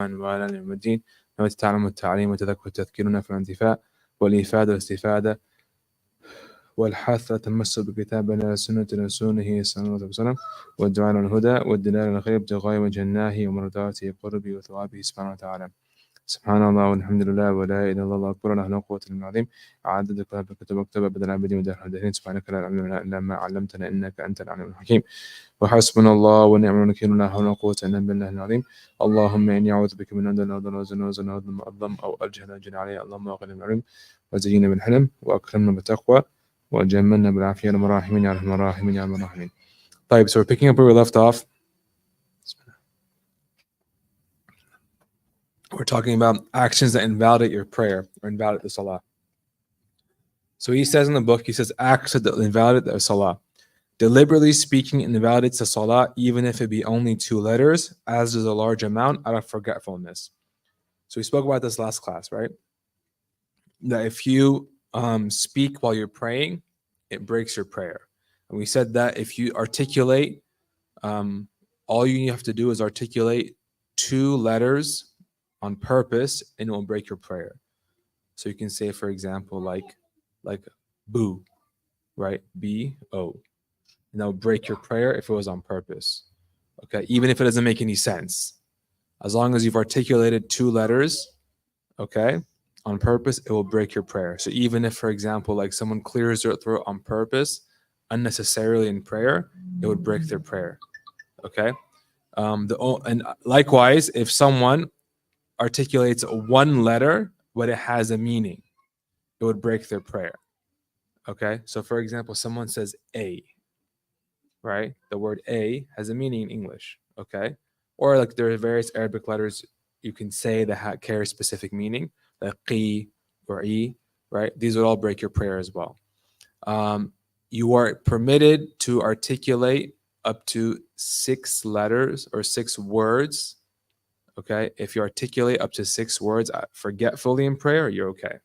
وعلى يوم الدين نويت التعلم والتعليم والتذكر والتذكير ونفع الانتفاع والإفادة والاستفادة والحث التمسك بكتاب الله سنة رسوله صلى الله عليه وسلم والدعاء على الهدى والدلالة على الخير ابتغاء وجه الله ومرضاته قربه وثوابه سبحانه وتعالى. سبحان الله والحمد لله ولا إله إلا الله أكبر ولا حول ولا قوة إلا بالله العظيم. عدد كل الكتب مكتوبة بدل العبد ودار الدهرين. سبحانك لا علم لنا إلا ما علمتنا إنك أنت العليم الحكيم. وحسبنا الله ونعم الوكيل لا حول ولا قوة إلا بالله العظيم. اللهم إني أعوذ بك من أن أظلم أو أجهل عليه. اللهم أغننا بالعلم وزينا بالحلم وأكرمنا بالتقوى وجملنا بالعافية يا الراحمين يا أرحم الراحمين يا أرحم الراحمين. طيب, so we're picking up where we left off. We're talking about actions that invalidate your prayer or invalidate the salah. So he says in the book, he says acts that invalidate the salah. Deliberately speaking invalidates the salah even if it be only 2 letters, as is a large amount out of forgetfulness. So we spoke about this last class, right? That if you speak while you're praying, it breaks your prayer. And we said that if you articulate, all you have to do is articulate 2 letters on purpose and it will break your prayer. So you can say, for example, like boo, right? B-O. And that will break your prayer if it was on purpose. Okay, even if it doesn't make any sense. As long as you've articulated 2 letters, okay, on purpose, it will break your prayer. So even if, for example, like someone clears their throat on purpose, unnecessarily in prayer, it would break their prayer. Okay? And likewise, if someone articulates 1 letter, but it has a meaning, it would break their prayer. Okay? So for example, someone says A, right? The word A has a meaning in English. Okay? Or like there are various Arabic letters you can say that carry specific meaning, like qi or e, right? These would all break your prayer as well. You are permitted to articulate up to 6 letters or 6 words. Okay, if you articulate up to 6 words forgetfully in prayer, you're okay.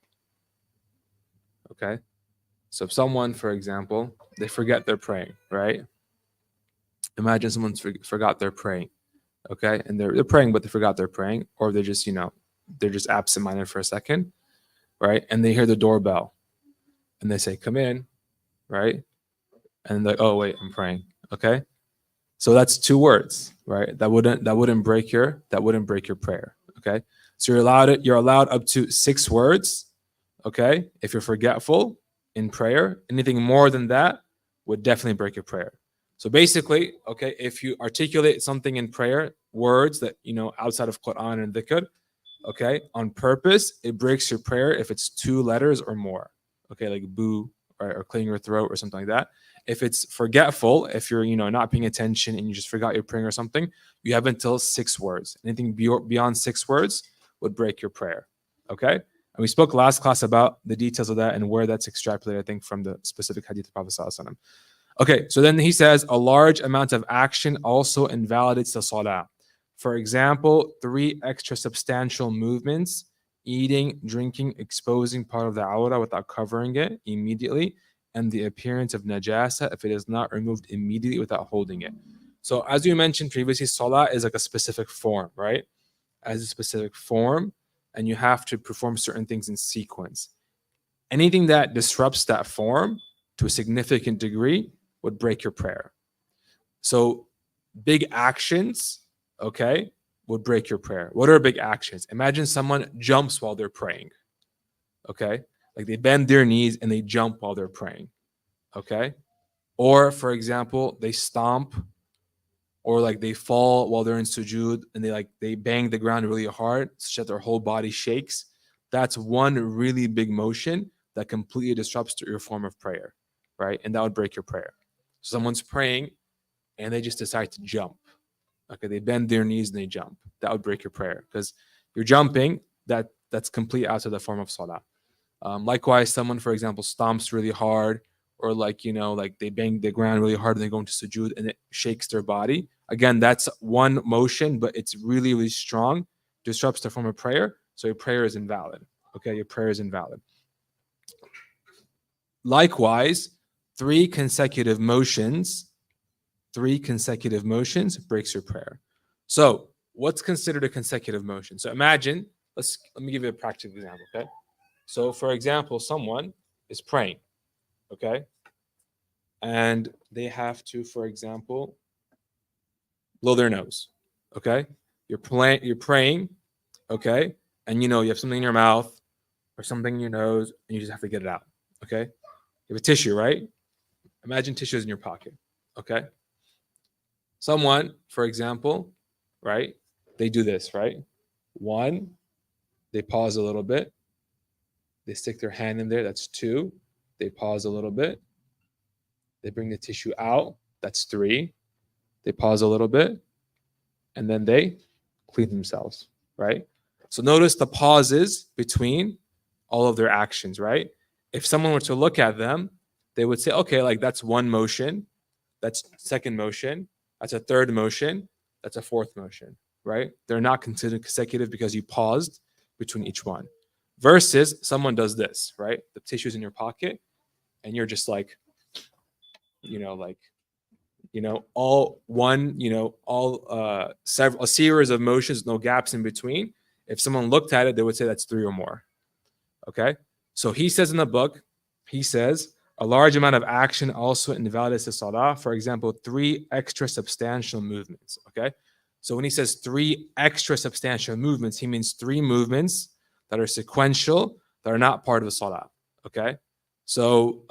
Okay, so if someone, for example, they forget they're praying, right? Imagine someone forgot they're praying. Okay, and they're praying, but they forgot they're praying, or they're just, they're just absent-minded for a second, right? And they hear the doorbell, and they say, "Come in," right? And they're like, "Oh wait, I'm praying." Okay, so that's 2 words, right? That wouldn't break your prayer. Okay, so you're allowed up to 6 words. Okay, if you're forgetful in prayer, anything more than that would definitely break your prayer. So basically, okay, if you articulate something in prayer, words that, outside of Quran and dhikr, okay, on purpose, it breaks your prayer if it's 2 letters or more. Okay, like boo, or clearing your throat or something like that. If it's forgetful, if you're, not paying attention and you just forgot you're praying or something, you have until 6 words. Anything beyond 6 words would break your prayer. Okay? And we spoke last class about the details of that and where that's extrapolated, I think, from the specific hadith of Prophet ﷺ. Okay, so then he says a large amount of action also invalidates the salah. For example, 3 extra substantial movements: eating, drinking, exposing part of the awrah without covering it immediately, and the appearance of najasa if it is not removed immediately without holding it. So as you mentioned previously, salah is like a specific form, right? As a specific form, and you have to perform certain things in sequence. Anything that disrupts that form to a significant degree would break your prayer. So big actions, okay, would break your prayer. What are big actions? Imagine someone jumps while they're praying. Okay, like they bend their knees and they jump while they're praying. Okay, or for example, they stomp, or like they fall while they're in sujood and they bang the ground really hard so that their whole body shakes. That's one really big motion that completely disrupts your form of prayer, right? And that would break your prayer. Someone's praying and they just decide to jump. Okay, they bend their knees and they jump. That would break your prayer because you're jumping. That's complete out of the form of salah. Likewise, someone, for example, stomps really hard, or like they bang the ground really hard and they go into sujood and it shakes their body. Again, that's one motion, but it's really, really strong, disrupts the form of prayer. So your prayer is invalid. Okay, your prayer is invalid. Likewise, 3 consecutive motions breaks your prayer. So what's considered a consecutive motion? So imagine, let me give you a practical example, okay? So for example, someone is praying, okay? And they have to, for example, blow their nose, okay? You're praying, okay? And you have something in your mouth or something in your nose, and you just have to get it out, okay? You have a tissue, right? Imagine tissues in your pocket, okay? Someone, for example, right? They do this, right? One, they pause a little bit. They stick their hand in there. That's two. They pause a little bit. They bring the tissue out. That's three. They pause a little bit. And then they clean themselves, right? So notice the pauses between all of their actions, right? If someone were to look at them, they would say, okay, like that's one motion. That's second motion. That's a third motion. That's a fourth motion, right? They're not considered consecutive because you paused between each one. Versus someone does this, right? The tissue's in your pocket, and you're just like, like, all one, all several a series of motions, no gaps in between. If someone looked at it, they would say that's three or more. Okay. So he says in the book, he says a large amount of action also invalidates the salah. For example, three extra substantial movements. Okay. So when he says three extra substantial movements, he means three movements that are sequential, that are not part of the salah. Okay. So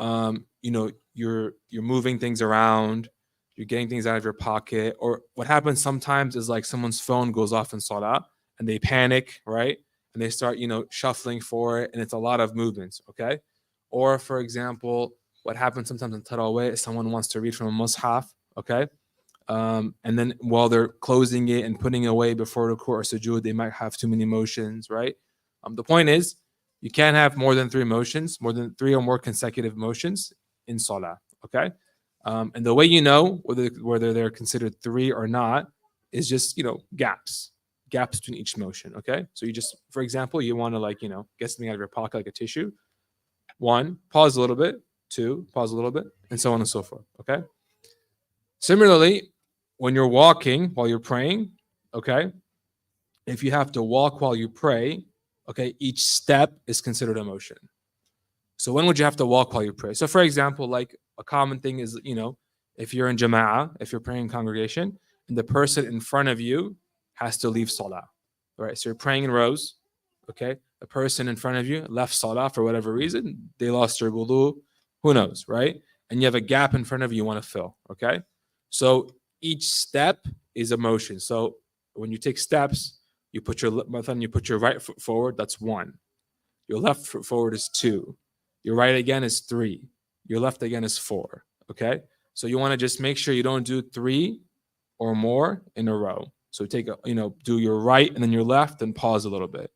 you're moving things around, you're getting things out of your pocket, or what happens sometimes is like someone's phone goes off in salah and they panic, right? And they start, shuffling for it, and it's a lot of movements, okay? Or, for example, what happens sometimes in Tarawih is someone wants to read from a mushaf, okay? And then while they're closing it and putting it away before the or sujood, they might have too many motions, right? The point is, you can't have more than more than three or more consecutive motions in salah, okay? And the way you know whether they're considered three or not is just, gaps between each motion. Okay. So you just, for example, you want to get something out of your pocket, like a tissue. One, pause a little bit. Two, pause a little bit, and so on and so forth. Okay. Similarly, when you're walking while you're praying, okay, if you have to walk while you pray, okay, each step is considered a motion. So when would you have to walk while you pray? So for example, like a common thing is, if you're in jama'ah, if you're praying in congregation, and the person in front of you has to leave salah, right? So you're praying in rows, okay? The person in front of you left salah for whatever reason, they lost their wudu, who knows, right? And you have a gap in front of you you want to fill, okay? So each step is a motion. So when you take steps, you put your right foot forward, that's one. Your left foot forward is two. Your right again is three. Your left again is four. Okay. So you want to just make sure you don't do three or more in a row. So do your right and then your left and pause a little bit.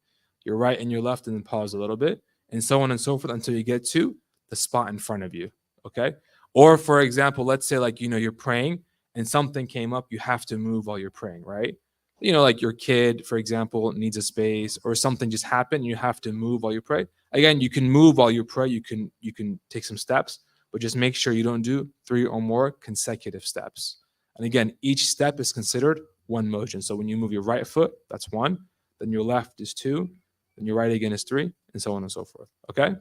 Your right and your left and then pause a little bit, and so on and so forth until you get to the spot in front of you. Okay. Or for example, let's say you're praying and something came up, you have to move while you're praying, right? Like your kid, for example, needs a space or something just happened, you have to move while you pray. Again, you can move while you pray, you can take some steps, but just make sure you don't do three or more consecutive steps. And again, each step is considered one motion. So when you move your right foot, that's one, then your left is two, then your right again is three, and so on and so forth. Okay.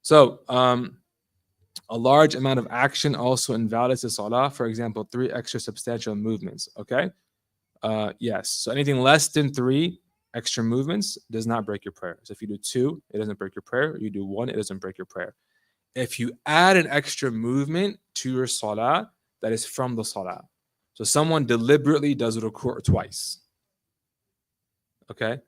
So a large amount of action also invalidates the salah. For example, three extra substantial movements. Okay. Yes. So anything less than three extra movements does not break your prayer. So if you do two, it doesn't break your prayer. You do one, it doesn't break your prayer. If you add an extra movement to your salah, that is from the salah. So someone deliberately does ruku' twice. Okay.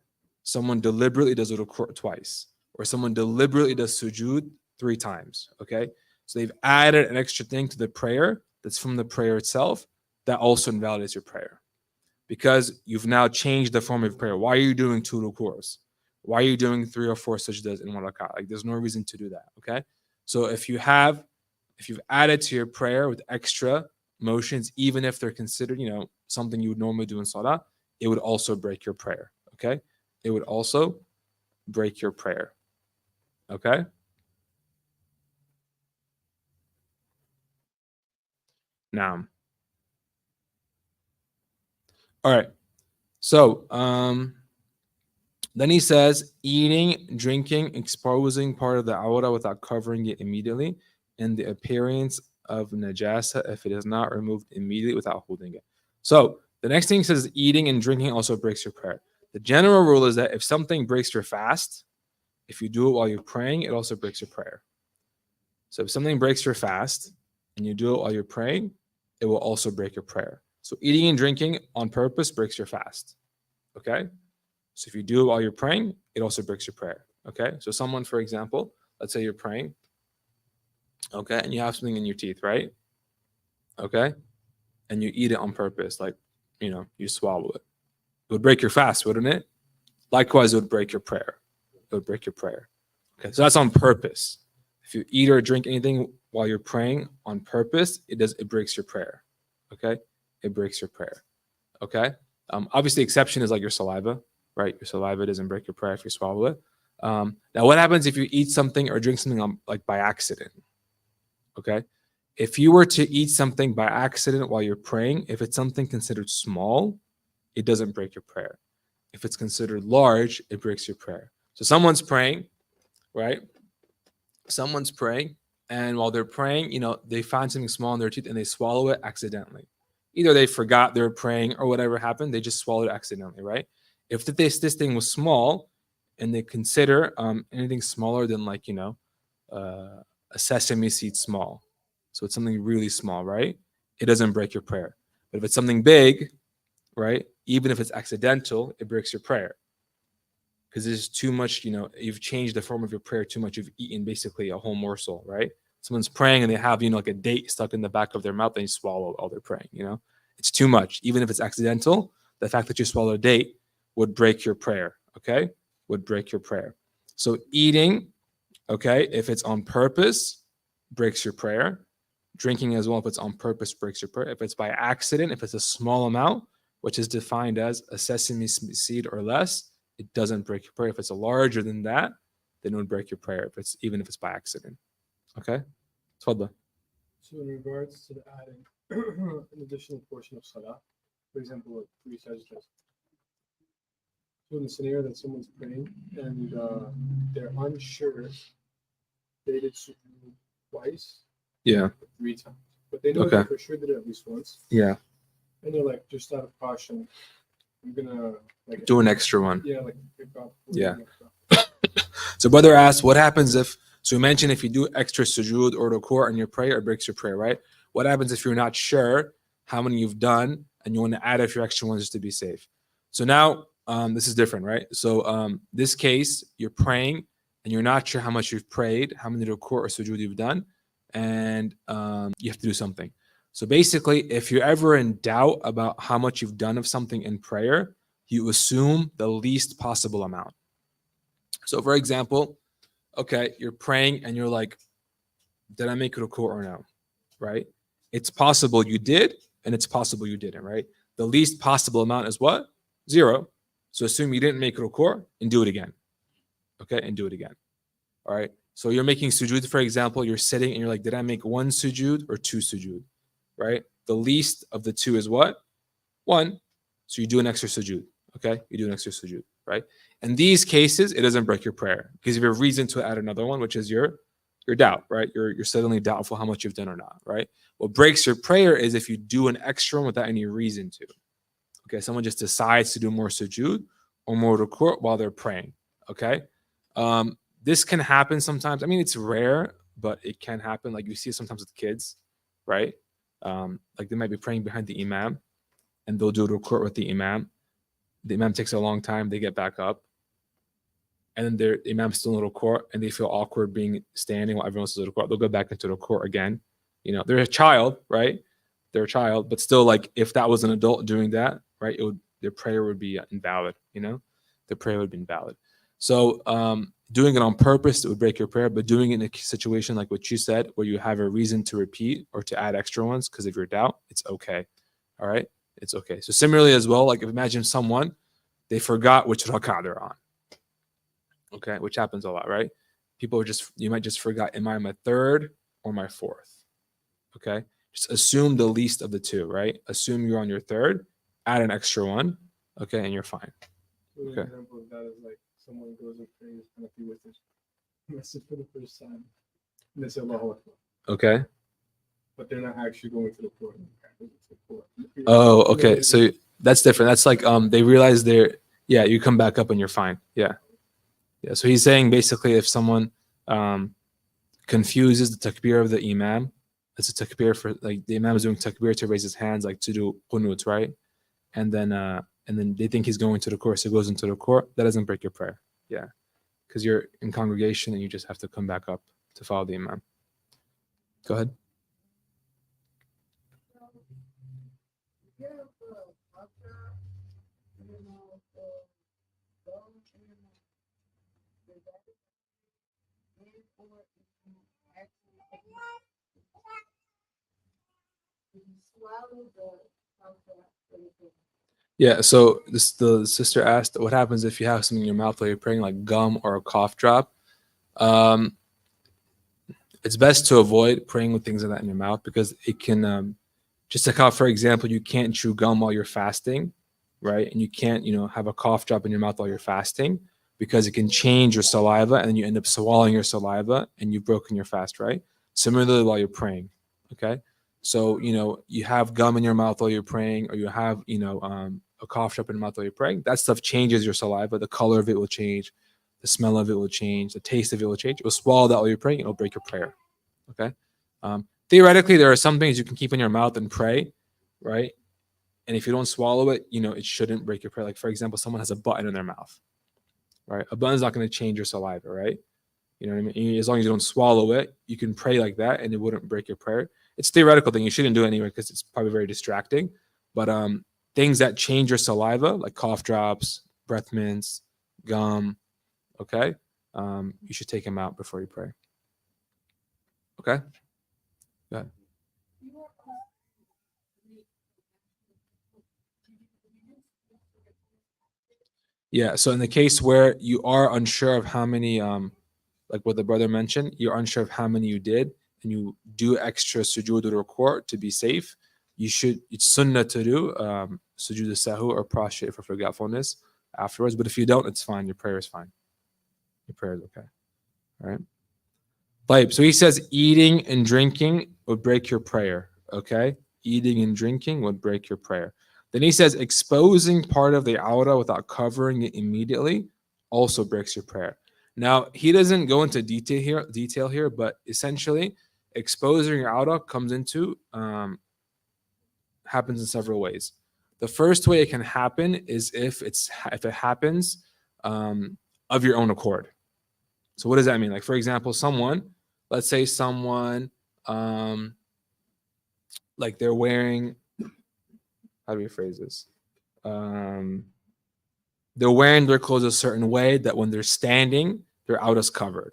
Someone deliberately does ruku' twice. Or someone deliberately does sujood 3 times. Okay. So they've added an extra thing to the prayer that's from the prayer itself. That also invalidates your prayer, because you've now changed the form of prayer. Why are you doing 2 rukus? Why are you doing 3 or 4 sajdas in one rak'ah? Like, there's no reason to do that. Okay. So if you've added to your prayer with extra motions, even if they're considered, something you would normally do in salah, it would also break your prayer. Okay. It would also break your prayer. Okay. Now, all right. So then he says, eating, drinking, exposing part of the awra without covering it immediately, and the appearance of najasa if it is not removed immediately without holding it. So the next thing says eating and drinking also breaks your prayer. The general rule is that if something breaks your fast, if you do it while you're praying, it also breaks your prayer. So if something breaks your fast and you do it while you're praying, it will also break your prayer. So eating and drinking on purpose breaks your fast. Okay? So if you do it while you're praying, it also breaks your prayer. Okay? So someone, for example, let's say you're praying, okay, and you have something in your teeth, right? Okay? And you eat it on purpose, like, you swallow it. It would break your fast, wouldn't it? Likewise, it would break your prayer. It would break your prayer. Okay, so that's on purpose. If you eat or drink anything while you're praying on purpose, it breaks your prayer. Okay, it breaks your prayer. Okay, obviously, exception is like your saliva, right? Your saliva doesn't break your prayer if you swallow it. Now, what happens if you eat something or drink something like by accident? Okay, if you were to eat something by accident while you're praying, if it's something considered small, it doesn't break your prayer. If it's considered large, it breaks your prayer. So someone's praying, right? Someone's praying, and while they're praying, they find something small in their teeth and they swallow it accidentally. Either they forgot they were praying or whatever happened, they just swallowed it accidentally, right? If this thing was small and they consider anything smaller than a sesame seed small, so it's something really small, right? It doesn't break your prayer. But if it's something big, right? Even if it's accidental, it breaks your prayer because there's too much, you've changed the form of your prayer too much. You've eaten basically a whole morsel, right? Someone's praying and they have, like a date stuck in the back of their mouth and you swallow all they're praying, It's too much. Even if it's accidental, the fact that you swallow a date would break your prayer, okay? Would break your prayer. So eating, okay, if it's on purpose, breaks your prayer. Drinking as well, if it's on purpose, breaks your prayer. If it's by accident, if it's a small amount, which is defined as a sesame seed or less, it doesn't break your prayer. If it's larger than that, then it would break your prayer. Even if it's by accident. Okay, تفضل. So in regards to the adding an additional portion of salah, for example, like 3 sajdas. So in the scenario that someone's praying and they're unsure, they did sujood twice, Yeah. or 3 times, but they know Okay. they for sure did it at least once, Yeah. and they're like, just out of caution, I'm gonna like Do an extra one. yeah, like pick up. Yeah. So brother asked, what happens if? So we mentioned if you do extra sujood or ruku' in your prayer, it breaks your prayer, right? What happens if you're not sure how many you've done and you want to add a few extra ones just to be safe? So now this is different, right? So this case, you're praying and you're not sure how much you've prayed, how many ruku' or sujood you've done, and you have to do something. So basically, if you're ever in doubt about how much you've done of something in prayer, you assume the least possible amount. So for example, okay, you're praying and you're like, did I make ruku' or no? Right? It's possible you did, and it's possible you didn't, right? The least possible amount is what? 0. So assume you didn't make ruku' and do it again. Okay, and do it again. All right. So you're making sujood, for example, you're sitting and you're like, did I make 1 sujood or 2 sujood? Right? The least of the 2 is what? 1. So you do an extra sujood. Okay, you do an extra sujood, right? In these cases, it doesn't break your prayer because you have a reason to add another one, which is your doubt, right? You're suddenly doubtful how much you've done or not, right? What breaks your prayer is if you do an extra one without any reason to. Okay, someone just decides to do more sujood or more ruku' while they're praying. Okay, this can happen sometimes. I mean, it's rare, but it can happen. Like you see it sometimes with kids, right? Like they might be praying behind the imam and they'll do ruku' with the imam. The imam takes a long time. They get back up, and then the imam's still in ruku' and they feel awkward being standing while everyone else is in ruku'. They'll go back into ruku' again. They're a child, right? They're a child, but still, like if that was an adult doing that, right, their prayer would be invalid. Their prayer would be invalid. So doing it on purpose, it would break your prayer. But doing it in a situation like what you said, where you have a reason to repeat or to add extra ones because of your doubt, it's okay. All right. It's okay. So similarly as well, like if imagine someone, they forgot which rak'ah they're on. Okay, which happens a lot, right? People you might just forgot, am I my 3rd or my 4th? Okay, just assume the least of the 2, right? Assume you're on your 3rd, add an extra one. Okay, and you're fine. So an Okay. example of that is like someone goes and prays Hanafi with his message for the first time. And they say Allahu Akbar. Okay. But they're not actually going to the court. Oh, okay. So that's different. That's like they realize they're, yeah, you come back up and you're fine. Yeah. Yeah. So he's saying basically if someone confuses the takbir of the imam, it's a takbir for like the imam is doing takbir to raise his hands, like to do qunut, right? And then they think he's going to the court, so he goes into the court. That doesn't break your prayer. Yeah. Because you're in congregation and you just have to come back up to follow the imam. Go ahead. Yeah, so the sister asked, what happens if you have something in your mouth while you're praying, like gum or a cough drop? It's best to avoid praying with things like that in your mouth because it can, just like how, for example, you can't chew gum while you're fasting, right? And you can't, have a cough drop in your mouth while you're fasting because it can change your saliva and you end up swallowing your saliva and you've broken your fast, right? Similarly, while you're praying, okay? So, you have gum in your mouth while you're praying, or you have, a cough drop in your mouth while you're praying. That stuff changes your saliva. The color of it will change. The smell of it will change. The taste of it will change. You'll swallow that while you're praying. It'll break your prayer, okay? Theoretically, there are some things you can keep in your mouth and pray, right? And if you don't swallow it, it shouldn't break your prayer. Like, for example, someone has a button in their mouth, right? A button's not going to change your saliva, right? You know what I mean? As long as you don't swallow it, you can pray like that and it wouldn't break your prayer. It's a theoretical thing. You shouldn't do it anyway because it's probably very distracting. But things that change your saliva, like cough drops, breath mints, gum, okay? You should take them out before you pray. Okay? Go ahead. Yeah, so in the case where you are unsure of how many, like what the brother mentioned, you're unsure of how many you did, and you do extra sujood or ruku' to be safe, it's sunnah to do sujood sahu or prostrate for forgetfulness afterwards. But if you don't, it's fine. Your prayer is fine. Your prayer is okay. All right. Like, so he says eating and drinking would break your prayer. Okay. Eating and drinking would break your prayer. Then he says exposing part of the aura without covering it immediately also breaks your prayer. Now he doesn't go into detail here, but essentially exposing your aura comes into happens in several ways. The first way it can happen is if it happens of your own accord. So what does that mean? Like, for example, let's say someone like they're wearing, how do we phrase this? They're wearing their clothes a certain way that when they're standing, their aura is covered.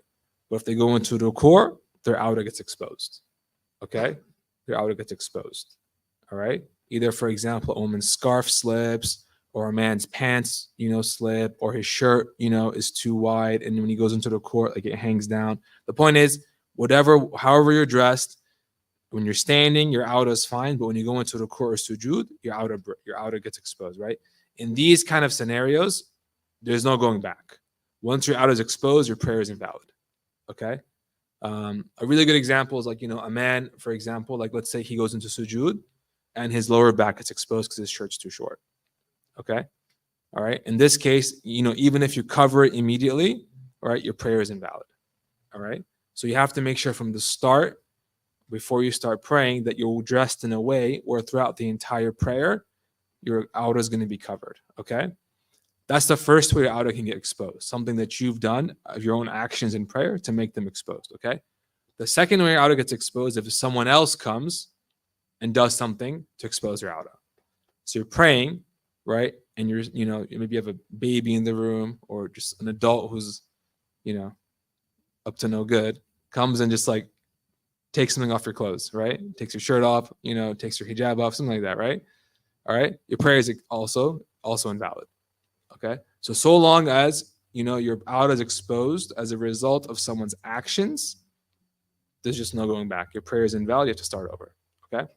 But if they go into the core, their aura gets exposed. Okay? Their aura gets exposed. All right? Either, for example, a woman's scarf slips, or a man's pants, slip, or his shirt, is too wide. And when he goes into the court, like it hangs down. The point is, however you're dressed, when you're standing, your aura is fine. But when you go into the court or sujood, your aura gets exposed, right? In these kind of scenarios, there's no going back. Once your aura is exposed, your prayer is invalid. Okay? A really good example is like, a man, for example, like let's say he goes into sujood and his lower back gets exposed because his shirt's too short. Okay? All right? In this case, even if you cover it immediately, all right, your prayer is invalid. All right? So you have to make sure from the start, before you start praying, that you're dressed in a way where throughout the entire prayer, your aura is going to be covered. Okay? That's the first way your aura can get exposed. Something that you've done of your own actions in prayer to make them exposed. Okay? The second way your aura gets exposed if someone else comes and does something to expose your aura. So you're praying, right? And maybe you have a baby in the room or just an adult who's, up to no good, comes and just like takes something off your clothes, right? Takes your shirt off, takes your hijab off, something like that, right? All right. Your prayer is also invalid. Okay. So long as, your aura is exposed as a result of someone's actions, there's just no going back. Your prayer is invalid. You have to start over. Okay.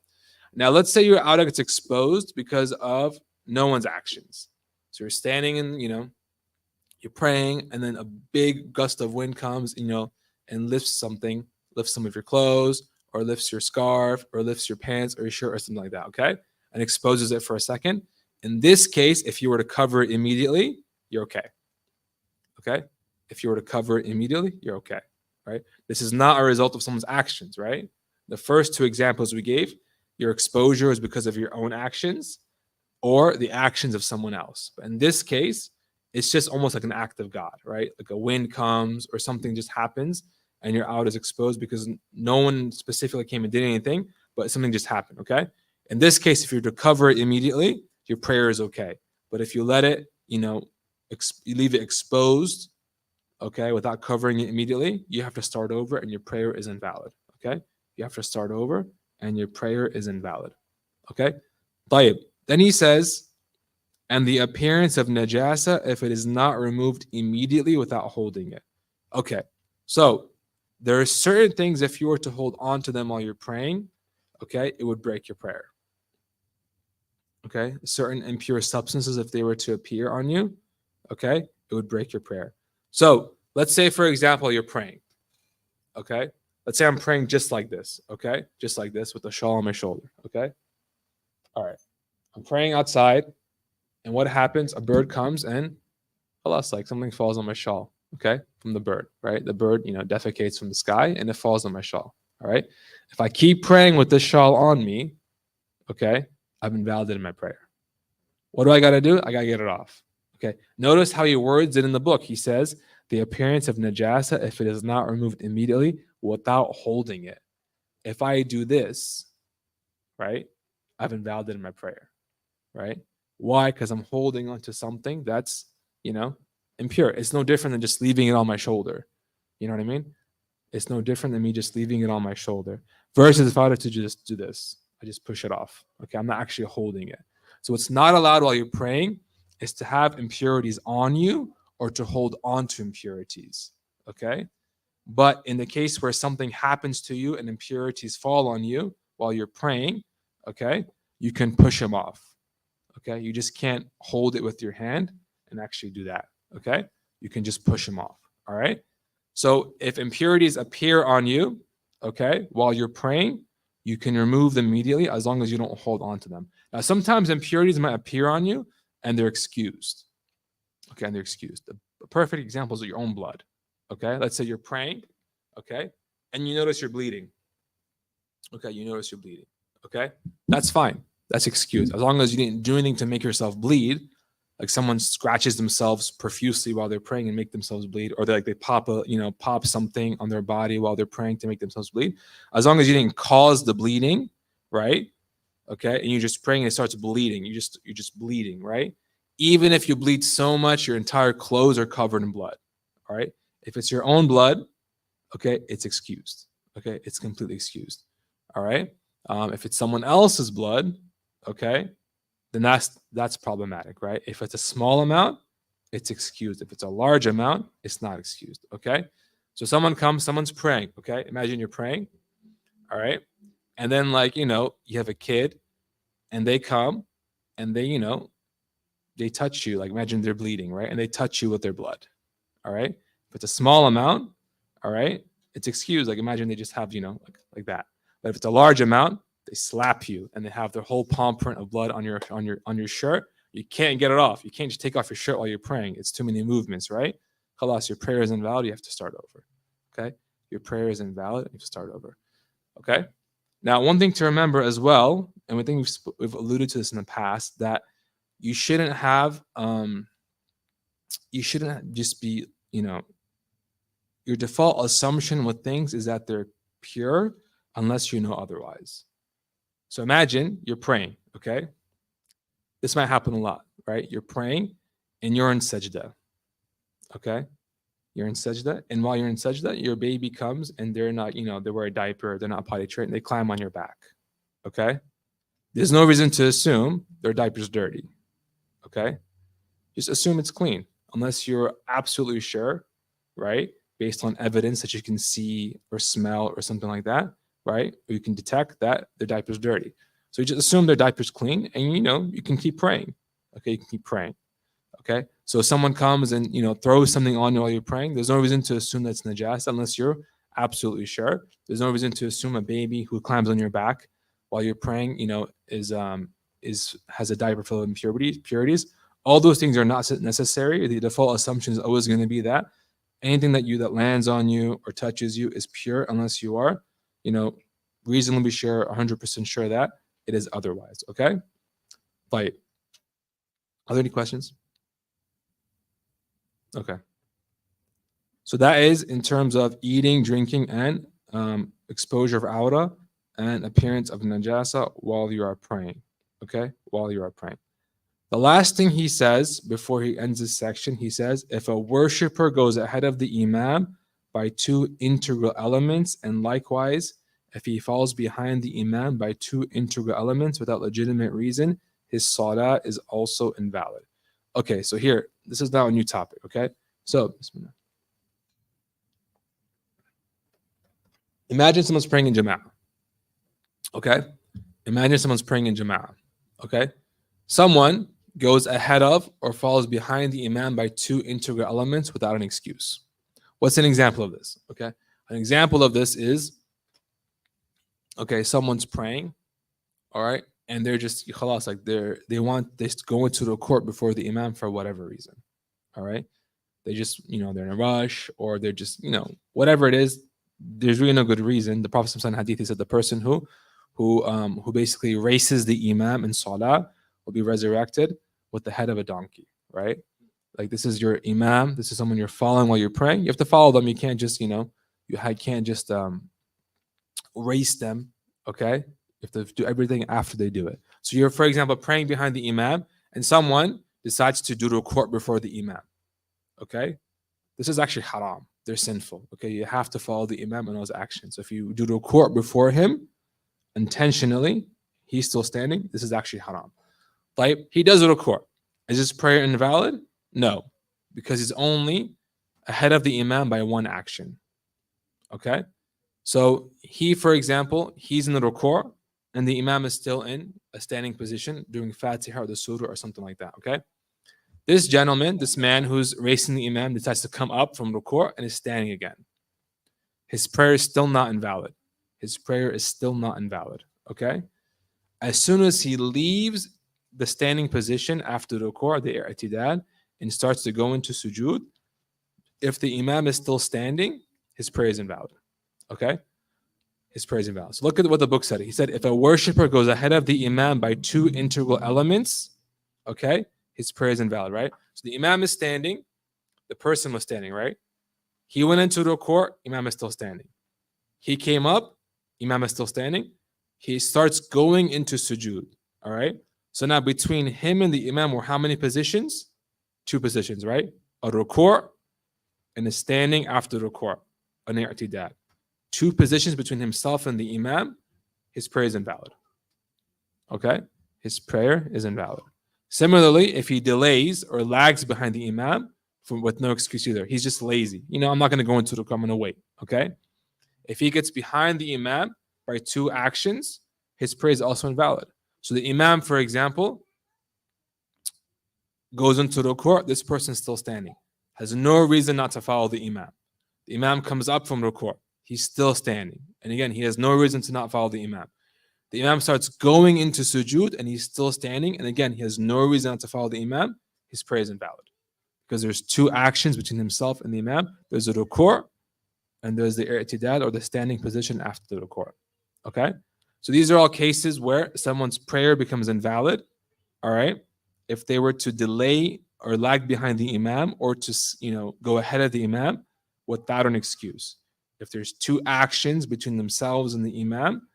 Now let's say your aura gets exposed because of no one's actions. So you're standing and, you're praying, and then a big gust of wind comes, and lifts some of your clothes, or lifts your scarf, or lifts your pants or your shirt or something like that, okay? And exposes it for a second. In this case, if you were to cover it immediately, you're okay. Okay? If you were to cover it immediately, you're okay, right? This is not a result of someone's actions, right? The first two examples we gave, your exposure is because of your own actions or the actions of someone else. But in this case, it's just almost like an act of God, right? Like a wind comes or something just happens and your out is exposed because no one specifically came and did anything, but something just happened, okay? In this case, if you're to cover it immediately, your prayer is okay. But if you let it, you leave it exposed, okay, without covering it immediately, you have to start over and your prayer is invalid, okay? You have to start over and your prayer is invalid, okay? طيب. Then he says, and the appearance of najasa if it is not removed immediately without holding it. Okay, so there are certain things, if you were to hold on to them while you're praying, okay, it would break your prayer. Okay, certain impure substances, if they were to appear on you, okay, it would break your prayer. So let's say, for example, you're praying, okay? Let's say I'm praying just like this, okay? Just like this with a shawl on my shoulder, okay? All right, I'm praying outside, and what happens? A bird comes and, alas, like something falls on my shawl, okay, from the bird, right? The bird, defecates from the sky and it falls on my shawl, all right? If I keep praying with this shawl on me, okay, I've invalidated my prayer. What do I got to do? I got to get it off, okay? Notice how he words it in the book. He says, the appearance of najasa if it is not removed immediately without holding it. If I do this, right, I've invalidated my prayer, right? Why? Because I'm holding onto something that's, impure. It's no different than just leaving it on my shoulder. You know what I mean? It's no different than me just leaving it on my shoulder. Versus if I were to just do this, I just push it off. Okay, I'm not actually holding it. So what's not allowed while you're praying is to have impurities on you or to hold on to impurities. Okay? But in the case where something happens to you and impurities fall on you while you're praying, okay, you can push them off. Okay, you just can't hold it with your hand and actually do that. Okay, you can just push them off. All right. So if impurities appear on you, okay, while you're praying, you can remove them immediately as long as you don't hold on to them. Now, sometimes impurities might appear on you and they're excused. Okay, and they're excused. The perfect examples are your own blood. Okay, let's say you're praying, okay, and you notice you're bleeding. Okay, you notice you're bleeding. Okay, that's fine. That's excused. As long as you didn't do anything to make yourself bleed, like someone scratches themselves profusely while they're praying and make themselves bleed, or they pop something on their body while they're praying to make themselves bleed. As long as you didn't cause the bleeding, right? Okay, and you're just praying and it starts bleeding. You're just bleeding, right? Even if you bleed so much, your entire clothes are covered in blood. All right. If it's your own blood, okay, it's excused. Okay, it's completely excused. All right. If it's someone else's blood, okay, then that's problematic, right? If it's a small amount, it's excused. If it's a large amount, it's not excused. Okay. So someone comes, someone's praying. Okay. Imagine you're praying. All right. And then, you have a kid and they come and they touch you. Like, imagine they're bleeding, right? And they touch you with their blood. All right. If it's a small amount, all right, it's excused. Like, imagine they just have, like that. But if it's a large amount, they slap you and they have their whole palm print of blood on your shirt. You can't get it off. You can't just take off your shirt while you're praying. It's too many movements, right? Khalas, your prayer is invalid. You have to start over. Okay? Your prayer is invalid. You have to start over. Okay? Now, one thing to remember as well, and we think we've alluded to this in the past, that you shouldn't just be, your default assumption with things is that they're pure unless you know otherwise. So imagine you're praying, okay? This might happen a lot, right? You're praying and you're in sajda, okay? You're in sajda, and while you're in sajda, your baby comes and they're not, they wear a diaper, they're not potty trained, they climb on your back, okay? There's no reason to assume their diaper's dirty, okay? Just assume it's clean unless you're absolutely sure, right? Based on evidence that you can see or smell or something like that, right? Or you can detect that their diaper's dirty. So you just assume their diaper's clean and you can keep praying. Okay, you can keep praying. Okay, so if someone comes and throws something on you while you're praying, there's no reason to assume that's najasa unless you're absolutely sure. There's no reason to assume a baby who climbs on your back while you're praying, is has a diaper full of impurities. All those things are not necessary. The default assumption is always going to be that anything that lands on you or touches you is pure, unless you are, reasonably sure, 100% sure that it is otherwise. Okay, fight. Are there any questions? Okay. So that is in terms of eating, drinking, and exposure of aura and appearance of najasa while you are praying. Okay, while you are praying. The last thing he says before he ends this section, he says, if a worshiper goes ahead of the imam by two integral elements, and likewise, if he falls behind the imam by two integral elements without legitimate reason, his salah is also invalid. Okay, so here, this is now a new topic, okay? So, imagine someone's praying in Jama'ah, okay? Imagine someone's praying in Jama'ah, okay? Someone goes ahead of or falls behind the imam by two integral elements without an excuse. What's an example of this? Okay, an example of this is, okay, someone's praying, all right, and they're just khalas, like they go into the court before the imam for whatever reason, all right. They just they're in a rush, or they're just whatever it is. There's really no good reason. The Prophet ﷺ hadith, he said the person who basically races the imam in salah will be resurrected with the head of a donkey, right? Like, this is your imam, this is someone you're following while you're praying. You have to follow them. You can't just race them, okay? You have to do everything after they do it. So you're, for example, praying behind the imam, and someone decides to do the court before the imam, okay? This is actually haram. They're sinful, okay? You have to follow the imam in those actions. If you do the court before him intentionally, he's still standing, this is actually haram. Like, he does it a court. Is this prayer invalid? No, because he's only ahead of the imam by one action. Okay, so he, for example, he's in the ruku' and the imam is still in a standing position doing Fatiha or the surah or something like that. Okay, this gentleman, this man who's racing the imam, decides to come up from ruku' and is standing again. His prayer is still not invalid. His prayer is still not invalid. Okay, as soon as he leaves the standing position after the ruku', the i'tidal, and starts to go into sujood, if the imam is still standing, his prayer is invalid. Okay? His prayer is invalid. So look at what the book said. He said, if a worshiper goes ahead of the imam by two integral elements, okay, his prayer is invalid, right? So the imam is standing, the person was standing, right? He went into the court, imam is still standing. He came up, imam is still standing. He starts going into sujood, all right? So now between him and the imam were how many positions? Two positions, right? A ruku' and a standing after ruku', an i'tidal. Two positions between himself and the imam. His prayer is invalid. Okay? His prayer is invalid. Similarly, if he delays or lags behind the imam with no excuse either, he's just lazy. I'm not going to go into the ruku', I'm going to wait. Okay? If he gets behind the imam by two actions, his prayer is also invalid. So the imam, for example, goes into the ruku', this person is still standing. Has no reason not to follow the imam. The imam comes up from ruku', he's still standing. And again, he has no reason to not follow the imam. The imam starts going into sujood and he's still standing. And again, he has no reason not to follow the imam. His prayer is invalid. Because there's two actions between himself and the imam. There's a ruku' and there's the i'tidal, or the standing position after the ruku'. Okay? So these are all cases where someone's prayer becomes invalid. All right? If they were to delay or lag behind the imam, or to go ahead of the imam without an excuse. If there's two actions between themselves and the imam,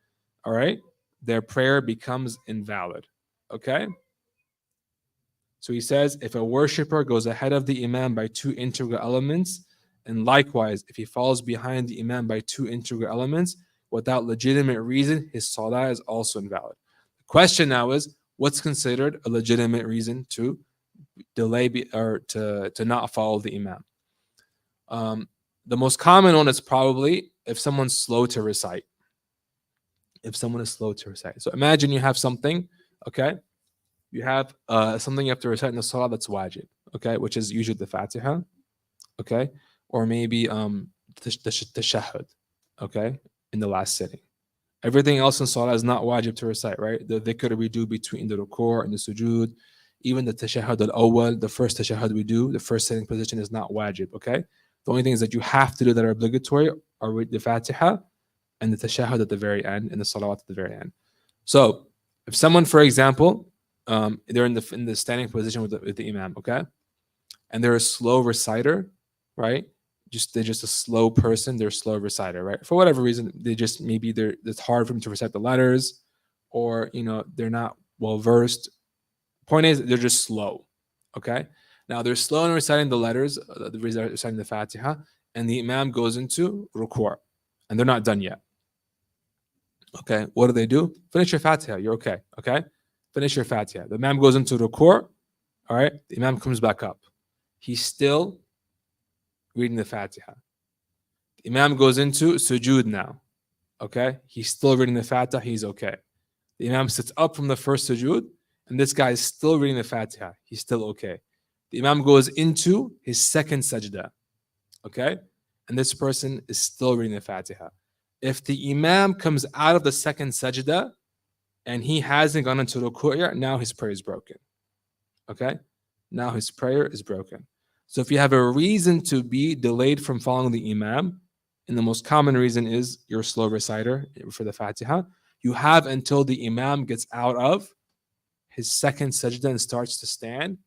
all right, their prayer becomes invalid. Okay? So he says, if a worshiper goes ahead of the imam by two integral elements, and likewise, if he falls behind the imam by two integral elements without legitimate reason, his salah is also invalid. The question now is, what's considered a legitimate reason to delay or to not follow the imam? The most common one is probably if someone's slow to recite. If someone is slow to recite. So imagine you have something, okay? you have something you have to recite in the salah that's wajib, okay, which is usually the Fatiha, okay, or maybe the tashahhud, okay, in the last sitting. Everything else in salah is not wajib to recite, right? The dhikr we do between the ruku' and the sujood, even the tashahhud al-awwal, the first tashahhud we do, the first sitting position is not wajib, okay? The only things that you have to do that are obligatory are with the Fatiha and the tashahhud at the very end and the salawat at the very end. So if someone, for example, they're in the standing position with the imam, okay, and they're a slow reciter, right? They're just a slow person. They're a slow reciter, right? For whatever reason, it's hard for them to recite the letters, or they're not well versed. Point is, they're just slow. Okay. Now they're slow in reciting the letters, reciting the Fatiha, and the imam goes into ruku', and they're not done yet. Okay. What do? Finish your Fatiha. You're okay. Okay. Finish your Fatiha. The imam goes into ruku'. All right. The imam comes back up. He's still reading the Fatiha. The imam goes into sujood now. Okay. He's still reading the Fatiha. He's okay. The imam sits up from the first sujood, and this guy is still reading the Fatiha. He's still okay. The imam goes into his second sajda. Okay. And this person is still reading the Fatiha. If the imam comes out of the second sajda and he hasn't gone into ruku' yet, now his prayer is broken. Okay. Now his prayer is broken. So if you have a reason to be delayed from following the imam, and the most common reason is you're a slow reciter for the Fatiha, you have until the imam gets out of his second sajda and starts to stand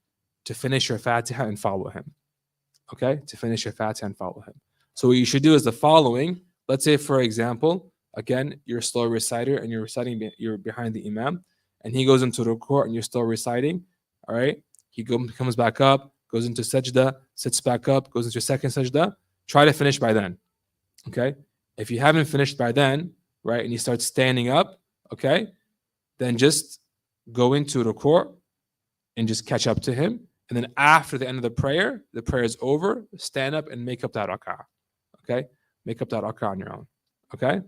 to finish your Fatiha and follow him. Okay? To finish your Fatiha and follow him. So what you should do is the following. Let's say, for example, again, you're a slow reciter and you're behind the imam, and he goes into ruku' and you're still reciting. All right? He comes back up, goes into sajda, sits back up, goes into second sajda. Try to finish by then. Okay? If you haven't finished by then, right, and you start standing up, okay, then just go into ruku' and just catch up to him. And then after the end of the prayer is over, stand up and make up that rak'ah. Okay? Make up that rak'ah on your own. Okay?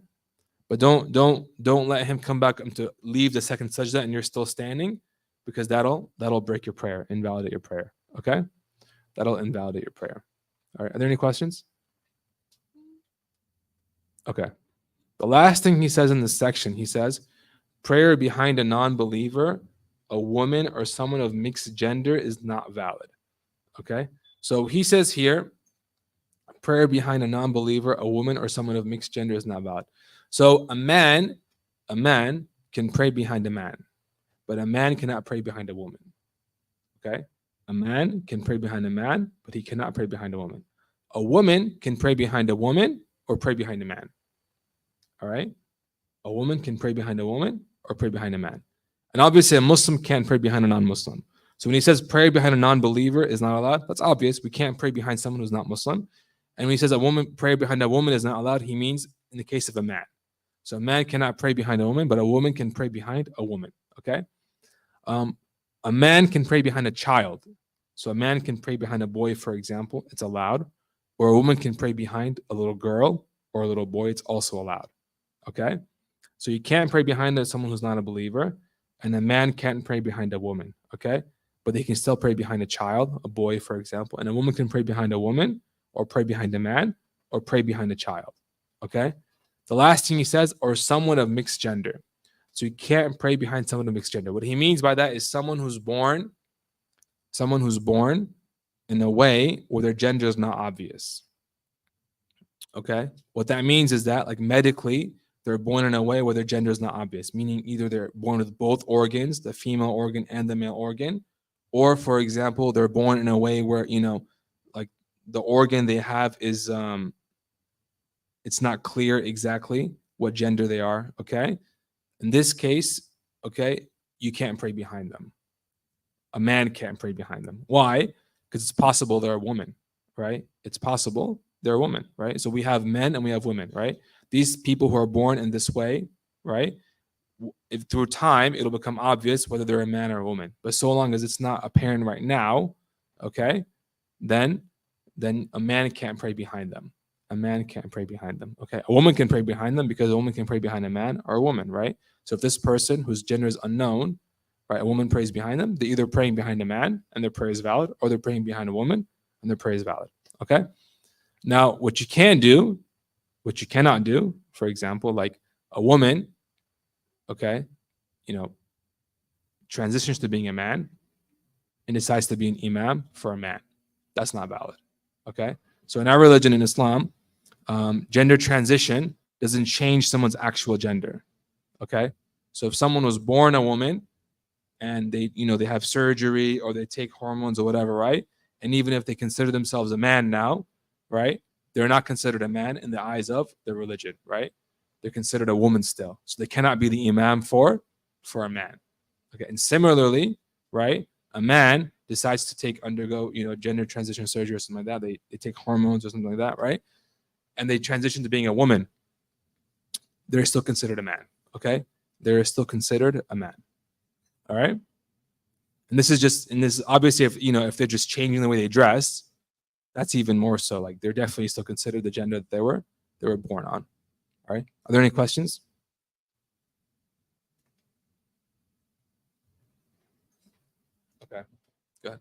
But don't let him come back to leave the second sajda and you're still standing, because that'll break your prayer, invalidate your prayer. Okay? That'll invalidate your prayer. All right. Are there any questions? Okay. The last thing he says in this section, he says, prayer behind a non-believer, a woman, or someone of mixed gender is not valid. Okay. So he says here, prayer behind a non-believer, a woman, or someone of mixed gender is not valid. So a man can pray behind a man, but a man cannot pray behind a woman. Okay. A man can pray behind a man, but he cannot pray behind a woman. A woman can pray behind a woman or pray behind a man. All right? A woman can pray behind a woman or pray behind a man. And obviously, a Muslim can't pray behind a non-Muslim. So when he says pray behind a non-believer is not allowed, that's obvious. We can't pray behind someone who's not Muslim. And when he says a woman pray behind a woman is not allowed, he means in the case of a man. So a man cannot pray behind a woman, but a woman can pray behind a woman. Okay? A man can pray behind a child. So a man can pray behind a boy, for example. It's allowed. Or a woman can pray behind a little girl or a little boy. It's also allowed. Okay? So you can't pray behind someone who's not a believer. And a man can't pray behind a woman. Okay? But they can still pray behind a child, a boy, for example. And a woman can pray behind a woman or pray behind a man or pray behind a child. Okay? The last thing he says, or someone of mixed gender. So you can't pray behind someone of mixed gender. What he means by that is someone who's born in a way where their gender is not obvious. Okay? What that means is that, like medically, they're born in a way where their gender is not obvious, meaning either they're born with both organs, the female organ and the male organ, or, for example, they're born in a way where, like the organ they have is, it's not clear exactly what gender they are. Okay? In this case, okay, you can't pray behind them. A man can't pray behind them. Why? Because it's possible they're a woman, right? It's possible they're a woman, right? So we have men and we have women, right? These people who are born in this way, right? If through time, it'll become obvious whether they're a man or a woman. But so long as it's not apparent right now, okay, then a man can't pray behind them. A man can't pray behind them, okay? A woman can pray behind them because a woman can pray behind a man or a woman, right? So if this person whose gender is unknown, right? A woman prays behind them. They're either praying behind a man and their prayer is valid, or they're praying behind a woman and their prayer is valid. Okay. Now, what you can do, what you cannot do, for example, like a woman, okay, you know, transitions to being a man and decides to be an imam for a man. That's not valid. Okay. So in our religion, in Islam, gender transition doesn't change someone's actual gender. Okay. So if someone was born a woman and they, they have surgery or they take hormones or whatever, right? And even if they consider themselves a man now, right? They're not considered a man in the eyes of their religion, right? They're considered a woman still. So they cannot be the imam for a man. Okay. And similarly, right? A man decides to undergo, gender transition surgery or something like that. They take hormones or something like that, right? And they transition to being a woman. They're still considered a man. Okay. They're still considered a man. All right. And this is obviously if they're just changing the way they dress, that's even more so. Like they're definitely still considered the gender that they were born on. All right. Are there any questions? Okay. Go ahead.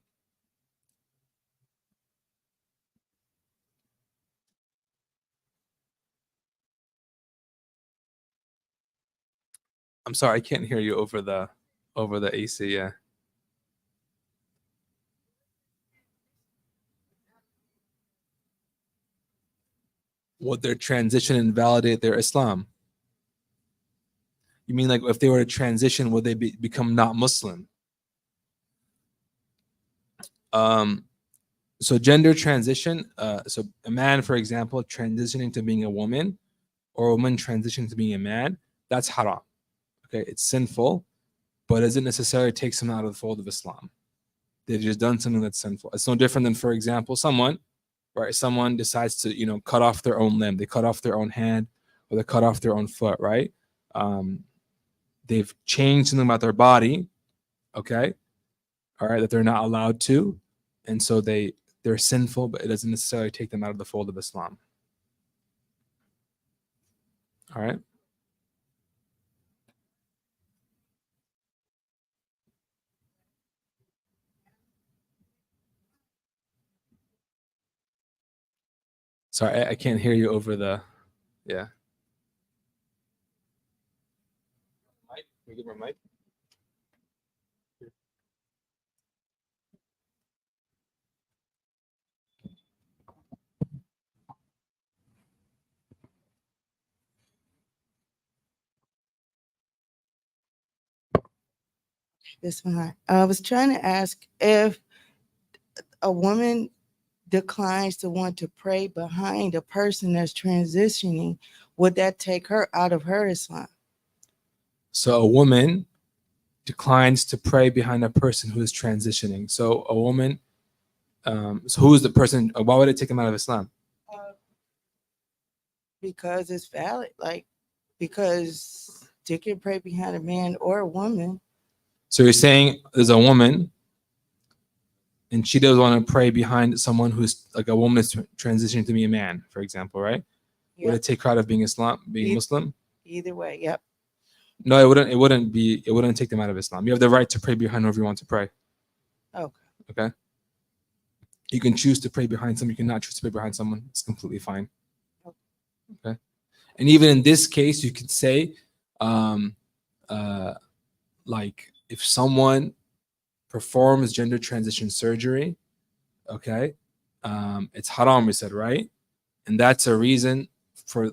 I'm sorry, I can't hear you over the AC. Yeah. Would their transition invalidate their Islam? You mean like if they were to transition, would they become not Muslim? So gender transition. So a man, for example, transitioning to being a woman, or a woman transitioning to being a man, that's haram. Okay, it's sinful, but it doesn't necessarily take someone out of the fold of Islam. They've just done something that's sinful. It's no different than, for example, someone decides to, cut off their own limb. They cut off their own hand, or they cut off their own foot, right? They've changed something about their body, okay, all right, that they're not allowed to. And so they're sinful, but it doesn't necessarily take them out of the fold of Islam. All right. Sorry, I can't hear you over the, yeah. Mic? Can we give her a mic? This one, I was trying to ask if a woman declines to want to pray behind a person that's transitioning, would that take her out of her Islam? So a woman declines to pray behind a person who is transitioning. So a woman, so who is the person? Why would it take him out of Islam? Because it's valid, because they can pray behind a man or a woman. So you're saying there's a woman and she doesn't want to pray behind someone who's like a woman is transitioning to be a man, for example, right? Yep. Would it take her out of being Muslim? Either way, yep. No, it wouldn't take them out of Islam. You have the right to pray behind whoever you want to pray. Okay. You can choose to pray behind someone, you cannot choose to pray behind someone. It's completely fine. Okay. And even in this case, you could say, like if someone performs gender transition surgery, okay, it's haram, we said, right? And that's a reason for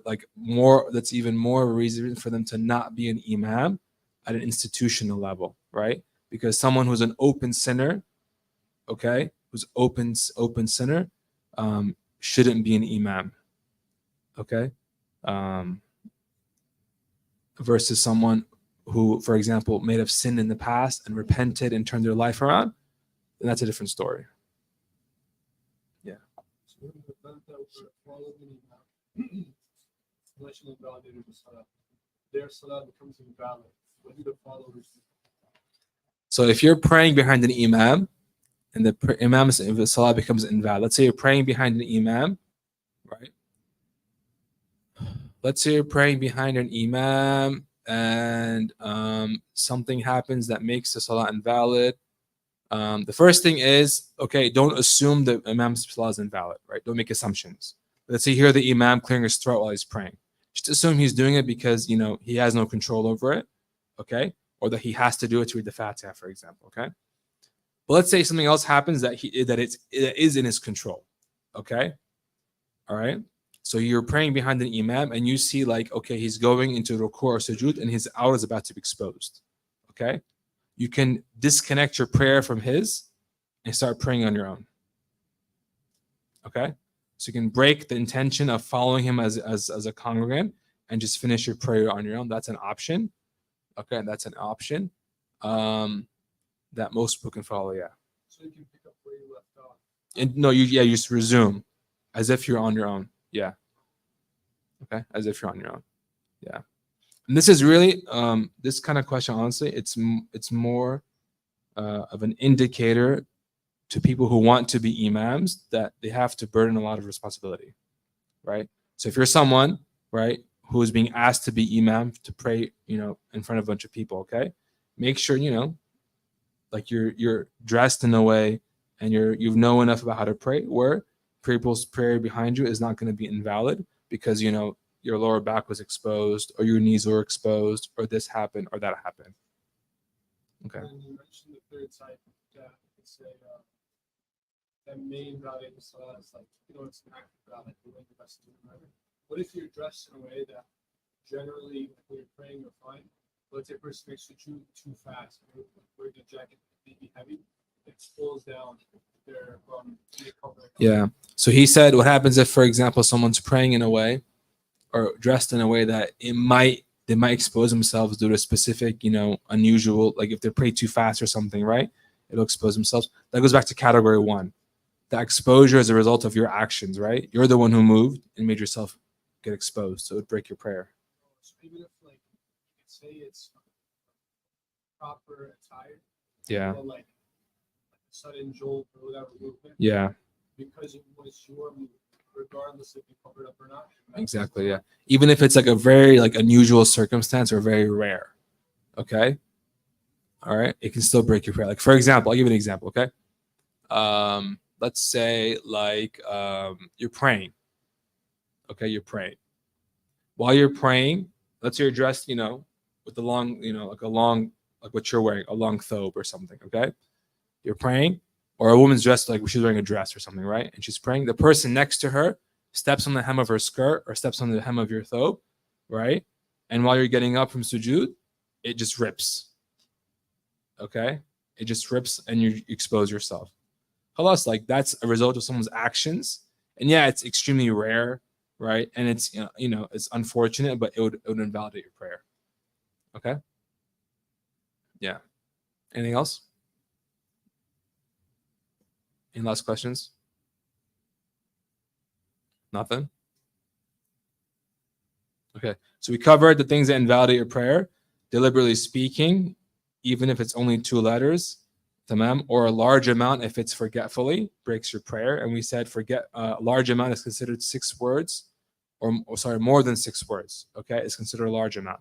that's even more of a reason for them to not be an imam at an institutional level, right? Because someone who's an open sinner, okay, who's open sinner, shouldn't be an imam, okay, versus someone who, for example, may have sinned in the past and repented and turned their life around, then that's a different story. Yeah. Their salah becomes invalid. What do the followers do? So if you're praying behind an imam and the imam's salah becomes invalid, let's say you're praying behind an imam, right? Let's say you're praying behind an imam and something happens that makes the salah invalid, the first thing is, okay, don't assume the imam's salah is invalid, right? Don't make assumptions. Let's say you hear the imam clearing his throat while he's praying. Just assume he's doing it because, he has no control over it, okay? Or that he has to do it to read the Fatiha, for example, okay? But let's say something else happens that it is in his control, okay? All right? So you're praying behind an imam and you see like, okay, he's going into ruku or sujood and his aura is about to be exposed, okay? You can disconnect your prayer from his and start praying on your own. Okay? So you can break the intention of following him as a congregant and just finish your prayer on your own. That's an option. Okay, that's an option that most people can follow, yeah. So you can pick up where you left off. And no, you just resume as if you're on your own. Yeah. Okay, as if you're on your own. Yeah. And this is really this kind of question, honestly, it's more of an indicator to people who want to be imams that they have to burden a lot of responsibility, right? So if you're someone, right, who is being asked to be imam to pray, in front of a bunch of people, okay, make sure like you're dressed in a way and you know enough about how to pray where people's prayer behind you is not going to be invalid because your lower back was exposed or your knees were exposed or this happened or that happened. Okay. And you mentioned the third type that you could say that may invalidate the salah is like, it's an act of God, like the way the rest of the matter. What if you're dressed in a way that generally when you're praying you're fine, but let's say a person makes you too fast, wearing a jacket may be heavy, it pulls down their cover. Yeah. So he said, what happens if, for example, someone's praying in a way or dressed in a way that they might expose themselves due to a specific, unusual, like if they pray too fast or something, right? It'll expose themselves. That goes back to category 1. The exposure is a result of your actions, right? You're the one who moved and made yourself get exposed, so it would break your prayer. So even if, like, say it's proper attire, Yeah. or like a sudden jolt or whatever movement, Yeah. because it was your move, regardless if you covered up or not. Exactly. Yeah. Even if it's like a very unusual circumstance or very rare. Okay. All right. It can still break your prayer. Like, for example, I'll give you an example. Okay. Let's say you're praying. Okay. You're praying. While you're praying, let's say you're dressed, with the long, like what you're wearing, a long thobe or something. Okay. You're praying, or a woman's dressed like she's wearing a dress or something, right? And she's praying. The person next to her steps on the hem of her skirt or steps on the hem of your thobe, right? And while you're getting up from sujood, it just rips. Okay? It just rips and you expose yourself. Halas, like that's a result of someone's actions. And yeah, it's extremely rare, right? And it's it's unfortunate, but it would invalidate your prayer. Okay? Yeah. Anything else? Any last questions? Nothing? Okay, so we covered the things that invalidate your prayer. Deliberately speaking, even if it's only 2 letters, tamam, or a large amount if it's forgetfully, breaks your prayer. And we said a large amount is considered 6 words, or more than 6 words. Okay, it's considered a large amount.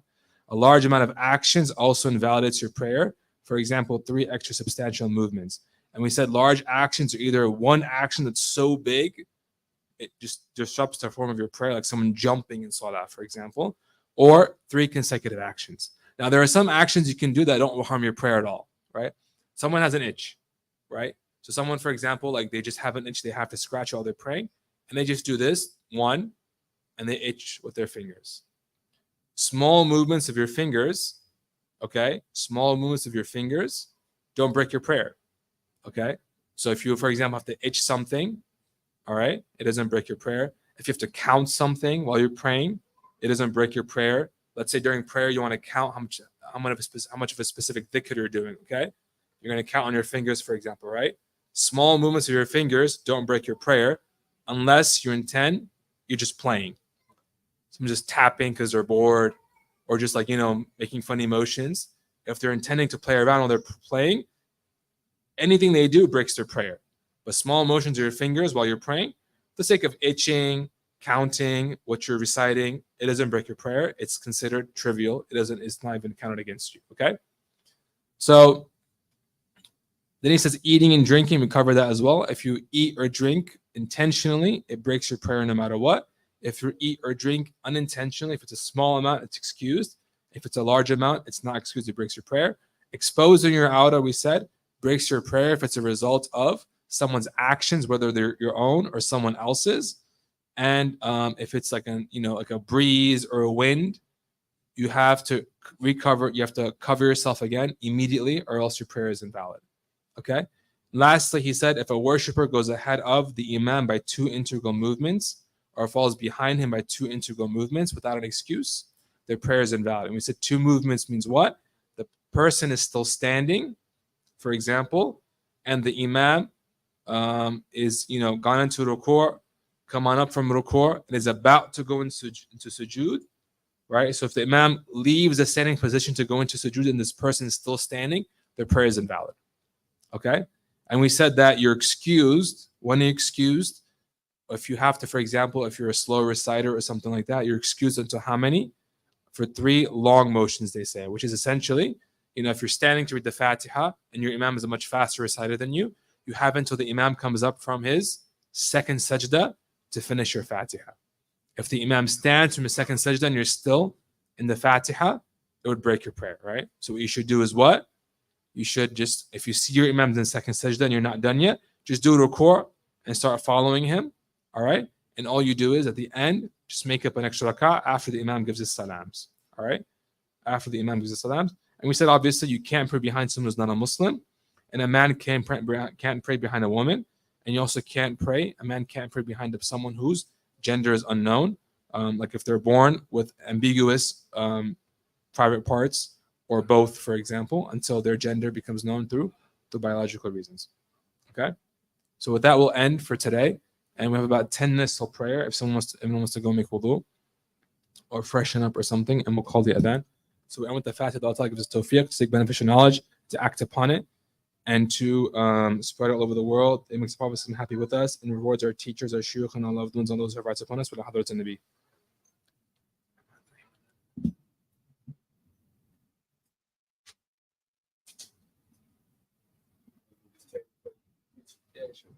A large amount of actions also invalidates your prayer. For example, 3 extra substantial movements. And we said large actions are either one action that's so big, it just disrupts the form of your prayer, like someone jumping in salah, for example, or 3 consecutive actions. Now, there are some actions you can do that don't harm your prayer at all, right? Someone has an itch, right? So someone, for example, like they just have an itch, they have to scratch while they're praying, and they just do this, 1, and they itch with their fingers. Small movements of your fingers, okay? Small movements of your fingers don't break your prayer. Okay, so if you, for example, have to itch something, all right, it doesn't break your prayer. If you have to count something while you're praying, it doesn't break your prayer. Let's say during prayer you want to count how much of a specific dhikr you're doing. Okay, you're going to count on your fingers, for example, right? Small movements of your fingers don't break your prayer unless you intend you're just playing. Someone just tapping because they're bored, or just making funny motions. If they're intending to play around while they're playing, anything they do breaks their prayer. But small motions of your fingers while you're praying, for the sake of itching, counting, what you're reciting, it doesn't break your prayer. It's considered trivial. It's not even counted against you. Okay. So then he says eating and drinking. We cover that as well. If you eat or drink intentionally, it breaks your prayer no matter what. If you eat or drink unintentionally, if it's a small amount, it's excused. If it's a large amount, it's not excused. It breaks your prayer. Exposing your aura, we said, breaks your prayer if it's a result of someone's actions, whether they're your own or someone else's. And if it's like a breeze or a wind, you have to recover. You have to cover yourself again immediately, or else your prayer is invalid. Okay. Lastly, he said, if a worshiper goes ahead of the imam by 2 integral movements, or falls behind him by 2 integral movements without an excuse, their prayer is invalid. And we said 2 movements means what? The person is still standing, for example, and the imam is gone into ruku', come on up from ruku', and is about to go into sujood, right? So if the imam leaves the standing position to go into sujood and this person is still standing, their prayer is invalid. Okay? And we said that you're excused. When you're excused, if you have to, for example, if you're a slow reciter or something like that, you're excused until how many? For 3 long motions, they say, which is essentially, if you're standing to read the Fatiha and your imam is a much faster reciter than you, you have until the imam comes up from his second sajda to finish your Fatiha. If the imam stands from his second sajda and you're still in the Fatiha, it would break your prayer, right? So what you should do is what? You should just, if you see your imam in the second sajda and you're not done yet, just do ruku' and start following him, all right? And all you do is at the end, just make up an extra rak'ah after the imam gives his salams, all right? After the imam gives his salams. And we said, obviously, you can't pray behind someone who's not a Muslim, and a man can't pray behind a woman, and you also a man can't pray behind someone whose gender is unknown, like if they're born with ambiguous private parts, or both, for example, until their gender becomes known through the biological reasons. Okay? So with that, we'll end for today. And we have about 10 minutes till prayer if anyone wants to go make wudu or freshen up or something, and we'll call the adhan. So we end with the fact that Allah gives us tawfiq to take beneficial knowledge, to act upon it, and to spread it all over the world. It makes the Prophet happy with us and rewards our teachers, our shuyukh, and our loved ones, and those who have rights upon us with the Hadrat al-Nabi. Yeah, sure.